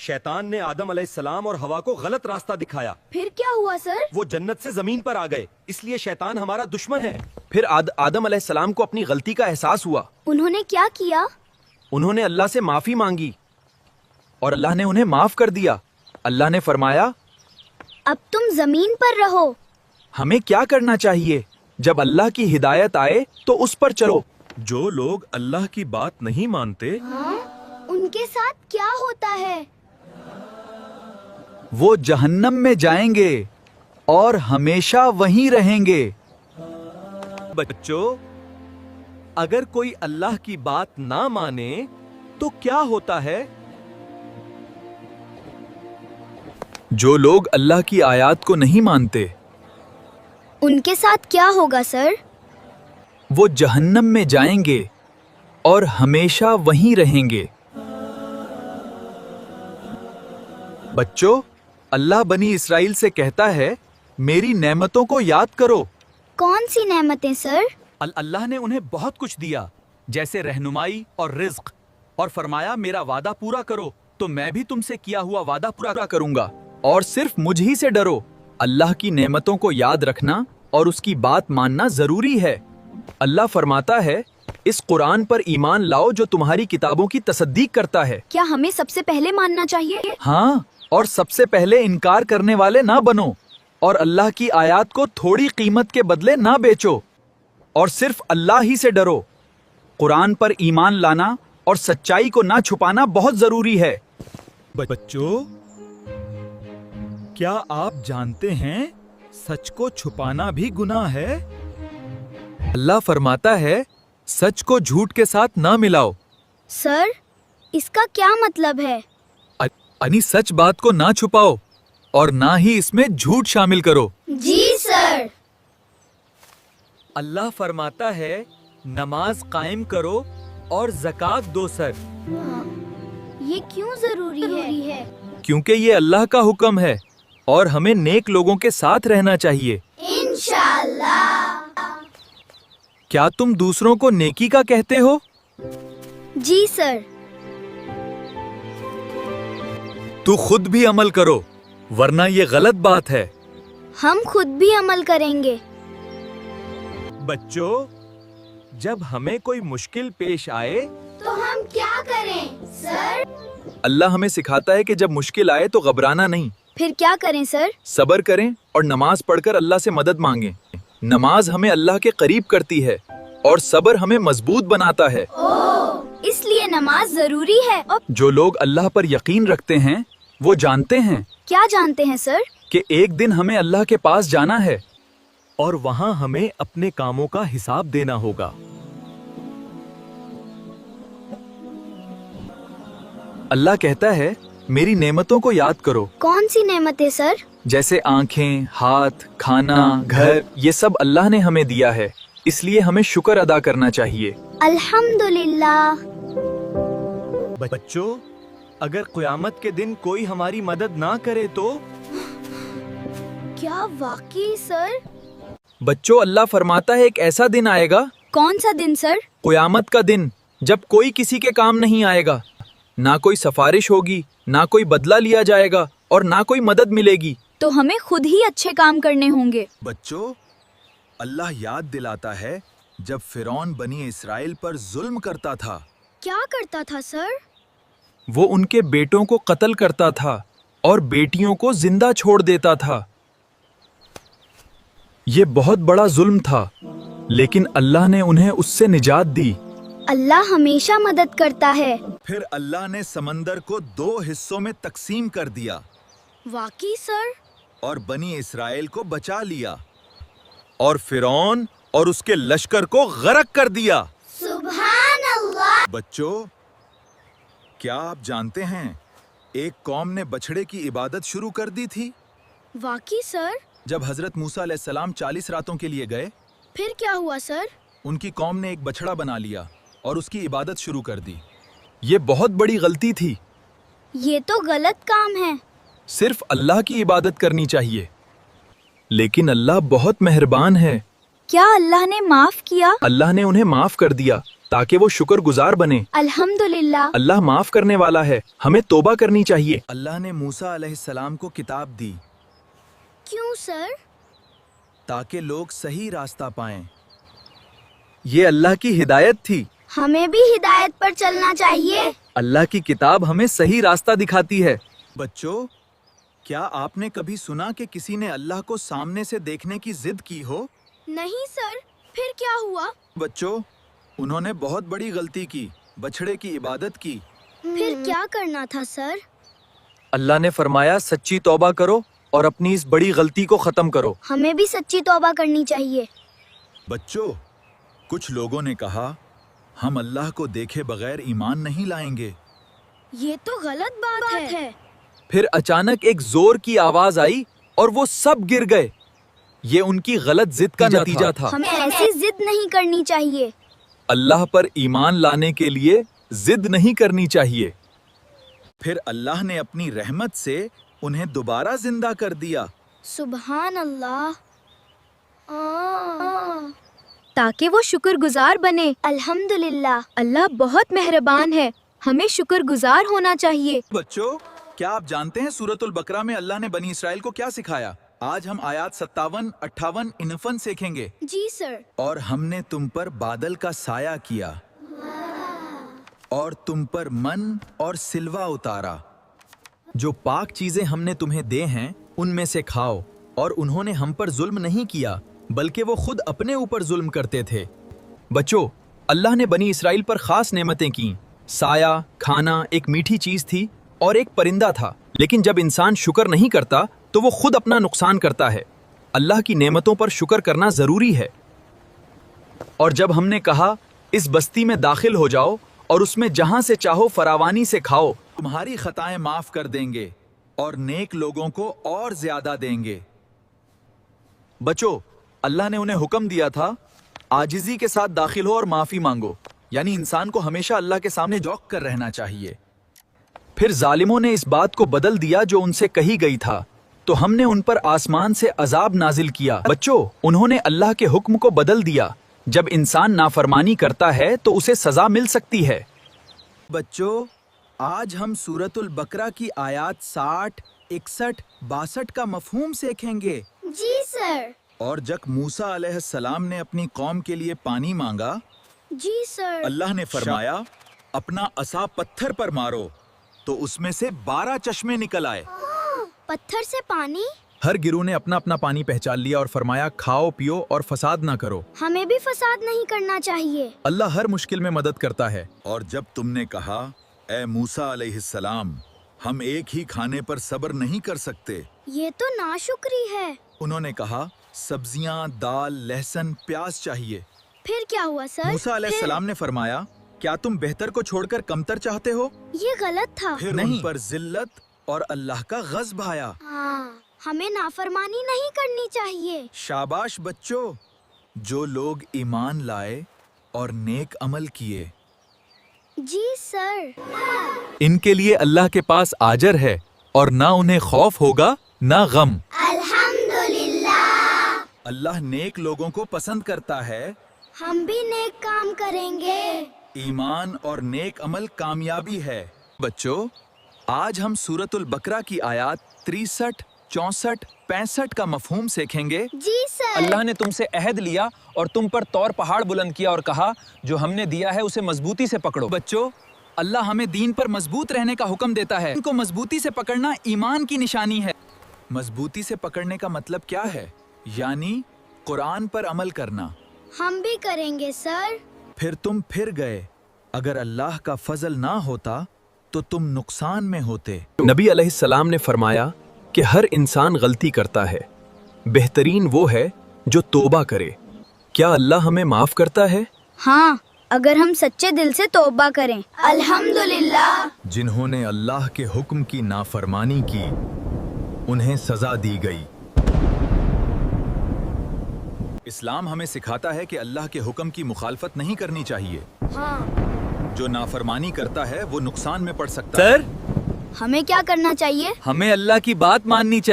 शैतान ने आदम अलैहिस्सलाम और हवा को गलत रास्ता दिखाया। फिर क्या हुआ सर? वो जन्नत से जमीन पर आ गए, इसलिए शैतान हमारा दुश्मन है। फिर आदम अलैहिस्सलाम को अपनी गलती का एहसास हुआ। उन्होंने क्या किया? उन्होंने अल्लाह से माफी मांगी और अल्लाह ने उन्हें माफ कर दिया। अल्लाह ने फरमाया, अब तुम जमीन पर रहो। हमें क्या करना चाहिए? जब अल्लाह की हिदायत आए तो उस पर चलो। जो लोग अल्लाह की बात नहीं मानते, उनके साथ क्या होता है? वो जहन्नम में जाएंगे और हमेशा वहीं रहेंगे। बच्चों, अगर कोई अल्लाह की बात ना माने तो क्या होता है? जो लोग अल्लाह की आयत को नहीं मानते, उनके साथ क्या होगा सर? वो जहन्नम में जाएंगे और हमेशा वहीं रहेंगे। बच्चों, अल्लाह बनी इसराइल से कहता है, मेरी नेमतों को याद करो। कौन सी नेमतें सर? अल्लाह ने उन्हें बहुत कुछ दिया, जैसे रहनुमाई और रिज्क, और फरमाया मेरा वादा पूरा करो तो मैं भी तुमसे किया हुआ वादा पूरा करूंगा, और सिर्फ मुझ ही से डरो। अल्लाह की नेमतों को याद रखना और उसकी बात मानना जरूरी है। अल्लाह फरमाता है, इस कुरान पर ईमान लाओ जो तुम्हारी किताबों की तसदीक करता है। क्या हमें सबसे पहले मानना चाहिए? हाँ, और सबसे पहले इनकार करने वाले ना बनो, और अल्लाह की आयत को थोड़ी कीमत के बदले ना बेचो, और सिर्फ अल्लाह ही से डरो। कुरान पर ईमान लाना और सच्चाई को ना छुपाना बहुत जरूरी है। बच्चों, क्या आप जानते हैं सच को छुपाना भी गुनाह है? अल्लाह फरमाता है, सच को झूठ के साथ ना मिलाओ। सर, इसका क्या मतलब है? यानी सच बात को ना छुपाओ और ना ही इसमें झूठ शामिल करो। जी सर। अल्लाह फरमाता है, नमाज कायम करो और ज़कात दो सर। ये क्यों जरूरी है? क्योंकि ये अल्लाह का हुक्म है और हमें नेक लोगों के साथ रहना चाहिए। इंशाअल्लाह। क्या तुम दूसरों को नेकी का कहते हो? जी सर। तू खुद भी अमल करो, वरना ये गलत बात है। हम खुद भी अमल करेंगे। बच्चों, जब हमें कोई मुश्किल पेश आए तो हम क्या करें सर? अल्लाह हमें सिखाता है कि जब मुश्किल आए तो घबराना नहीं। फिर क्या करें सर? सब्र करें और नमाज पढ़कर अल्लाह से मदद मांगें। नमाज हमें अल्लाह के करीब करती है और सब्र हमें मजबूत बनाता है। इसलिए नमाज जरूरी है। और जो लोग अल्लाह पर यकीन रखते हैं वो जानते हैं। क्या जानते हैं सर? कि एक दिन हमें अल्लाह के पास जाना है और वहाँ हमें अपने कामों का हिसाब देना होगा। अल्लाह कहता है, मेरी नेमतों को याद करो। कौन सी नेमतें सर? जैसे आंखें, हाथ, खाना, घर, ये सब अल्लाह ने हमें दिया है, इसलिए हमें शुक्र अदा करना चाहिए। अल्हम्दुलिल्लाह। बच्चों, अगर क़यामत के दिन कोई हमारी मदद ना करे तो? क्या वाकई सर? बच्चों, अल्लाह फरमाता है, एक ऐसा दिन आएगा। कौन सा दिन सर? क़यामत का दिन, जब कोई किसी के काम नहीं आएगा। ना कोई सिफारिश होगी, ना कोई बदला लिया जाएगा और ना कोई मदद मिलेगी। तो हमें खुद ही अच्छे काम करने होंगे। बच्चों, अल्लाह याद दिलाता है, जब फिरौन बनी इसराइल पर जुल्म करता था। क्या करता था सर? वो उनके बेटों को कत्ल करता था और बेटियों को जिंदा छोड़ देता था। ये बहुत बड़ा जुल्म था, लेकिन अल्लाह ने उन्हें उससे निजात दी। अल्लाह हमेशा मदद करता है। फिर अल्लाह ने समंदर को 2 हिस्सों में तकसीम कर दिया वाकई सर? और बनी इसराइल को बचा लिया और फिरौन और उसके लश्कर को गरक कर दिया। सुभान अल्लाह। बच्चों, क्या आप जानते हैं, एक कौम ने बछड़े की इबादत शुरू कर दी थी। वाकई सर? जब हजरत मूसा अलैहिस्सलाम 40 रातों के लिए गए, फिर क्या हुआ सर? उनकी कौम ने एक बछड़ा बना लिया और उसकी इबादत शुरू कर दी। ये बहुत बड़ी गलती थी। ये तो गलत काम है। सिर्फ अल्लाह की इबादत करनी चाहिए। लेकिन अल्लाह बहुत मेहरबान है। क्या अल्लाह ने माफ किया? अल्लाह ने उन्हें माफ कर दिया ताकि वो शुक्रगुजार बने। अल्हम्दुलिल्लाह। अल्लाह माफ करने वाला है, हमें तौबा करनी चाहिए। अल्लाह ने मूसा अलैहिस्सलाम को किताब दी क्यों सर? ताकि लोग सही रास्ता पाएं। ये अल्लाह की हिदायत थी। हमें भी हिदायत पर चलना चाहिए। अल्लाह की किताब हमें सही रास्ता दिखाती है। बच्चों, क्या आपने कभी सुना कि किसी ने अल्लाह को सामने से देखने की जिद की हो? नहीं सर, फिर क्या हुआ? बच्चों, उन्होंने बहुत बड़ी गलती की, बछड़े की इबादत की। फिर क्या करना था सर? अल्लाह ने फरमाया सच्ची तौबा करो और अपनी इस बड़ी गलती को खत्म करो। हमें भी सच्ची तौबा करनी चाहिए। बच्चों, कुछ लोगों ने कहा हम अल्लाह को देखे बगैर ईमान नहीं लाएंगे। ये तो गलत बात है। फिर अचानक एक जोर की आवाज आई और वो सब गिर गए। ये उनकी गलत जिद का नतीजा था। हमें ऐसी जिद नहीं करनी चाहिए। अल्लाह पर ईमान लाने के लिए जिद नहीं करनी चाहिए। फिर अल्लाह ने अपनी रहमत से उन्हें दोबारा जिंदा कर दिया। सुभान अल्लाह। ताकि वो शुक्रगुजार बने। अल्हम्दुलिल्लाह। अल्लाह बहुत मेहरबान है, हमें शुक्रगुजार होना चाहिए। बच्चों, क्या आप जानते हैं सूरतुल बकरा में अल्लाह ने बनी इसराइल को क्या सिखाया? आज हम आयात 57, 58, 59 सीखेंगे। जी सर। और हमने तुम पर बादल का साया किया और तुम पर मन और सिलवा उतारा। जो पाक चीजें हमने तुम्हें दे हैं उनमें से खाओ। और उन्होंने हम पर जुल्म नहीं किया, बल्कि वो खुद अपने ऊपर जुल्म करते थे। बच्चों, अल्लाह ने बनी इसराइल पर खास नेमतें की। साया, खाना एक मीठी चीज थी और एक परिंदा था। लेकिन जब इंसान शुक्र नहीं करता तो वो खुद अपना नुकसान करता है। अल्लाह की नेमतों पर शुक्र करना जरूरी है। और जब हमने कहा इस बस्ती में दाखिल हो जाओ और उसमें जहां से चाहो फरावानी से खाओ, तुम्हारी खताएं माफ कर देंगे और नेक लोगों को और ज्यादा देंगे। बच्चों, अल्लाह ने उन्हें हुक्म दिया था आजिजी के साथ दाखिल हो और माफी मांगो, यानी इंसान को हमेशा अल्लाह के सामने झुक कर रहना चाहिए। फिर जालिमों ने इस बात को बदल दिया जो उनसे कही गई था, तो हमने उन पर आसमान से अजाब नाजिल किया। बच्चों, उन्होंने अल्लाह के हुक्म को बदल दिया। जब इंसान नाफरमानी करता है तो उसे सजा मिल सकती है। बच्चों, आज हम सूरतुल बकरा की आयात 60, 61, 62 का मफहूम सीखेंगे। जी सर। और जब मूसा अलैहिस्सलाम ने अपनी कौम के लिए पानी मांगा, जी सर। अल्लाह ने फरमाया अपना असा पत्थर पर मारो, तो उसमें से 12 चश्मे निकल आए। पत्थर से पानी? हर गिरोह ने अपना अपना पानी पहचान लिया और फरमाया खाओ पियो और फसाद ना करो। हमें भी फसाद नहीं करना चाहिए। अल्लाह हर मुश्किल में मदद करता है। और जब तुमने कहा ए मूसा अलैहिस्सलाम, हम एक ही खाने पर सब्र नहीं कर सकते, ये तो नाशुक्री है। उन्होंने कहा सब्जियां, दाल, लहसुन, प्याज चाहिए। फिर क्या हुआ सर? मूसा अलैहिस्सलाम ने फरमाया क्या तुम बेहतर को छोड़कर कमतर चाहते हो? ये गलत था। फिर नहीं। उन पर जिल्लत और अल्लाह का गज़ब आया। हाँ, हमें नाफरमानी नहीं करनी चाहिए। शाबाश बच्चों, जो लोग ईमान लाए और नेक अमल किए। जी सर। इनके लिए अल्लाह के पास आजर है और ना उन्हें खौफ होगा ना गम। अल्हम्दुलिल्लाह। अल्लाह नेक लोगों को पसंद करता है। हम भी नेक काम करेंगे। ईमान और नेक अमल कामयाबी है। बच्चों, आज हम सूरतुल बकरा की आयात 63, 64, 65 का मफहूम सीखेंगे। जी सर। अल्लाह ने तुमसे अहद लिया और तुम पर तौर पहाड़ बुलंद किया और कहा जो हमने दिया है उसे मजबूती से पकड़ो। बच्चों, अल्लाह हमें दीन पर मजबूत रहने का हुक्म देता है। इनको मजबूती से पकड़ना ईमान की निशानी है। मजबूती से पकड़ने का मतलब क्या है? यानी कुरान पर अमल करना। हम भी करेंगे सर। फिर तुम फिर गए। अगर अल्लाह का फजल ना होता तो तुम नुकसान में होते। नबी अलैहिस्सलाम ने फरमाया कि हर इंसान गलती करता है, बेहतरीन वो है जो तौबा करे। क्या अल्लाह हमें माफ करता है? हाँ, अगर हम सच्चे दिल से तौबा करें। अल्हम्दुलिल्लाह। जिन्होंने अल्लाह के हुक्म की नाफरमानी की, उन्हें सजा दी गई। इस्लाम हमें सिखाता है कि अल्लाह के हुक्म की मुखालफत नहीं करनी चाहिए। हाँ। जो नाफरमानी करता है वो नुकसान में पड़ सकता है। सर, हमें क्या करना चाहिए? हमें अल्लाह की बात माननी चाहिए।